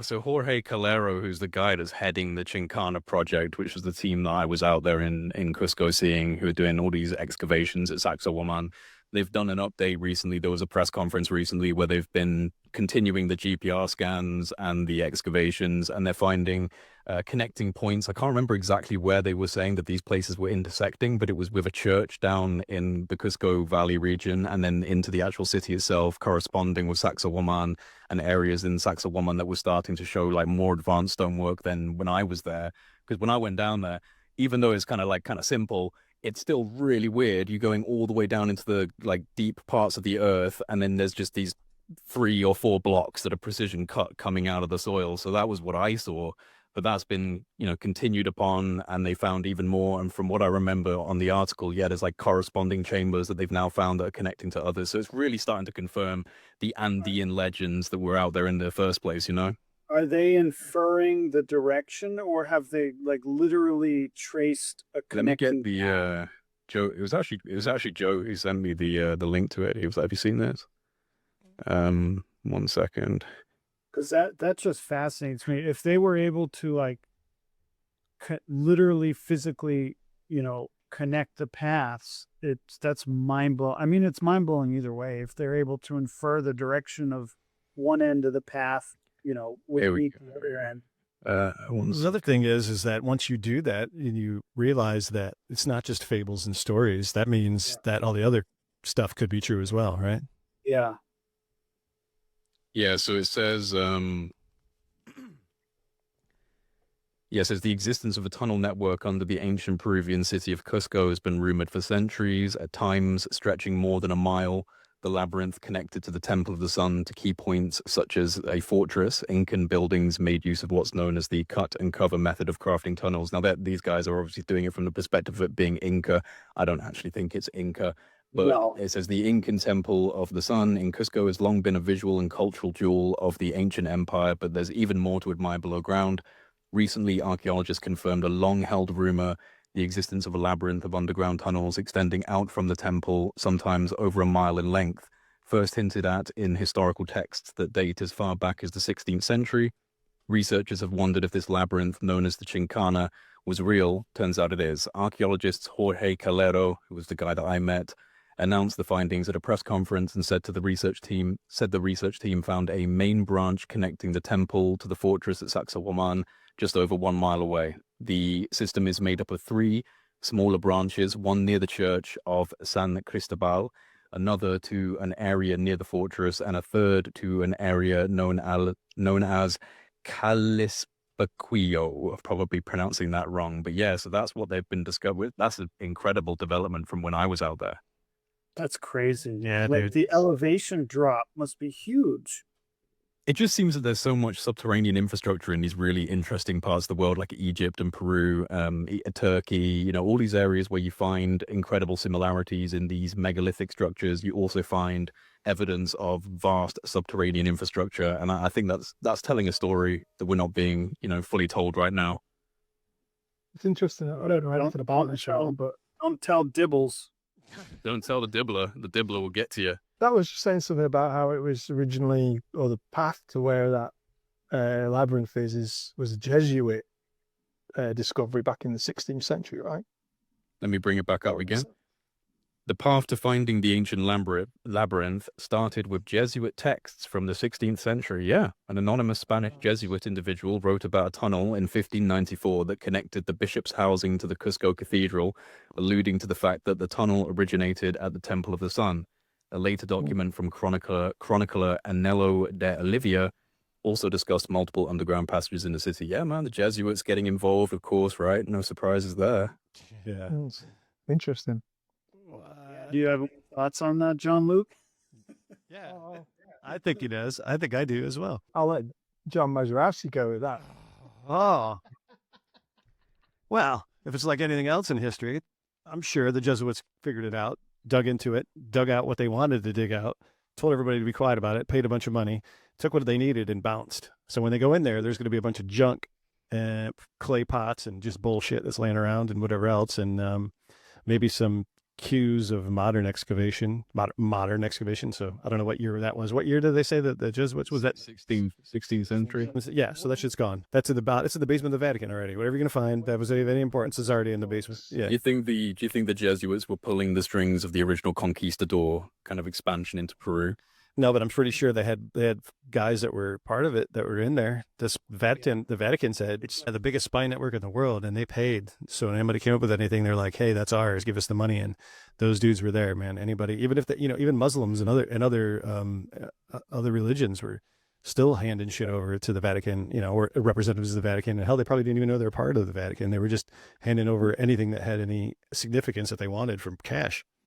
So Jorge Calero, who's the guy that's heading the Chincana project, which was the team that I was out there in Cusco seeing, who are doing all these excavations at Saqsaywaman. They've done an update recently. There was a press conference recently where they've been continuing the GPR scans and the excavations, and they're finding connecting points. I can't remember exactly where they were saying that these places were intersecting, but it was with a church down in the Cusco Valley region and then into the actual city itself, corresponding with Saqsaywaman and areas in Saqsaywaman that were starting to show like more advanced stonework than when I was there. Because when I went down there, even though it's kind of simple, it's still really weird. You're going all the way down into the like deep parts of the earth, and then there's just these 3 or 4 blocks that are precision cut coming out of the soil. So that was what I saw. But that's been, continued upon, and they found even more. And from what I remember on the article, yeah, there's like corresponding chambers that they've now found that are connecting to others. So it's really starting to confirm the Andean legends that were out there in the first place. Are they inferring the direction, or have they like literally traced a Let me get connecting? the Joe. It was actually Joe who sent me the link to it. He was like, "Have you seen this?" 1 second. Because that just fascinates me. If they were able to like literally physically, connect the paths, that's mind blowing. I mean, it's mind blowing either way. If they're able to infer the direction of one end of the path, with Here we the other end. The other thing is that once you do that, and you realize that it's not just fables and stories, that means that all the other stuff could be true as well, right? Yeah. Yeah, so it says, it says the existence of a tunnel network under the ancient Peruvian city of Cusco has been rumored for centuries, at times stretching more than a mile. The labyrinth connected to the Temple of the Sun to key points such as a fortress. Incan buildings made use of what's known as the cut and cover method of crafting tunnels. Now, these guys are obviously doing it from the perspective of it being Inca. I don't actually think it's Inca. But No. it says the Incan Temple of the Sun in Cusco has long been a visual and cultural jewel of the ancient empire, but there's even more to admire below ground. Recently, archaeologists confirmed a long-held rumor, the existence of a labyrinth of underground tunnels extending out from the temple, sometimes over a mile in length, first hinted at in historical texts that date as far back as the 16th century. Researchers have wondered if this labyrinth, known as the Chincana, was real. Turns out it is. Archaeologist Jorge Calero, who was the guy that I met, announced the findings at a press conference and said the research team found a main branch connecting the temple to the fortress at Saqsaywaman just over 1 mile away. The system is made up of 3 smaller branches, one near the church of San Cristobal, another to an area near the fortress, and a third to an area known as Calispaquillo. Probably pronouncing that wrong, but yeah, so that's what they've been discovered. That's an incredible development from when I was out there. That's crazy. Yeah, like dude. the elevation drop must be huge. It just seems that there's so much subterranean infrastructure in these really interesting parts of the world, like Egypt and Peru, Turkey, all these areas where you find incredible similarities in these megalithic structures. You also find evidence of vast subterranean infrastructure. And I think that's telling a story that we're not being, fully told right now. It's interesting. I don't know anything about the show, but Don't tell Dibbles. Don't tell the dibbler. The dibbler will get to you. that was just saying something about how it was originally, or the path to where that labyrinth was a Jesuit discovery back in the 16th century, right? Let me bring it back up again. The path to finding the ancient labyrinth started with Jesuit texts from the 16th century. Yeah, an anonymous Spanish Jesuit individual wrote about a tunnel in 1594 that connected the bishop's housing to the Cusco Cathedral, alluding to the fact that the tunnel originated at the Temple of the Sun. A later document from chronicler Anello de Olivia also discussed multiple underground passages in the city. Yeah, man, the Jesuits getting involved, of course, right? No surprises there. Yeah. It's interesting. Do you have any thoughts on that, Jean-Luc? Yeah. I think he does. I think I do as well. I'll let Jon Majerowski go with that. Oh. Well, if it's like anything else in history, I'm sure the Jesuits figured it out, dug into it, dug out what they wanted to dig out, told everybody to be quiet about it, paid a bunch of money, took what they needed and bounced. So when they go in there, there's going to be a bunch of junk, clay pots and just bullshit that's laying around and whatever else. And maybe some cues of modern excavation, modern excavation. So I don't know what year that was. What year did they say that the Jesuits was that? 16th century. Yeah, so that shit's gone. It's in the basement of the Vatican already. Whatever you're gonna find that was of any importance is already in the basement. Yeah. Do you think the Jesuits were pulling the strings of the original conquistador kind of expansion into Peru? No, but I'm pretty sure they had guys that were part of it that were in there. The Vatican said it's the biggest spy network in the world, and they paid. So when anybody came up with anything, they're like, "Hey, that's ours. Give us the money." And those dudes were there, man. Anybody, even if even Muslims and other religions were still handing shit over to the Vatican, or representatives of the Vatican. And hell, they probably didn't even know they were part of the Vatican. They were just handing over anything that had any significance that they wanted from cash.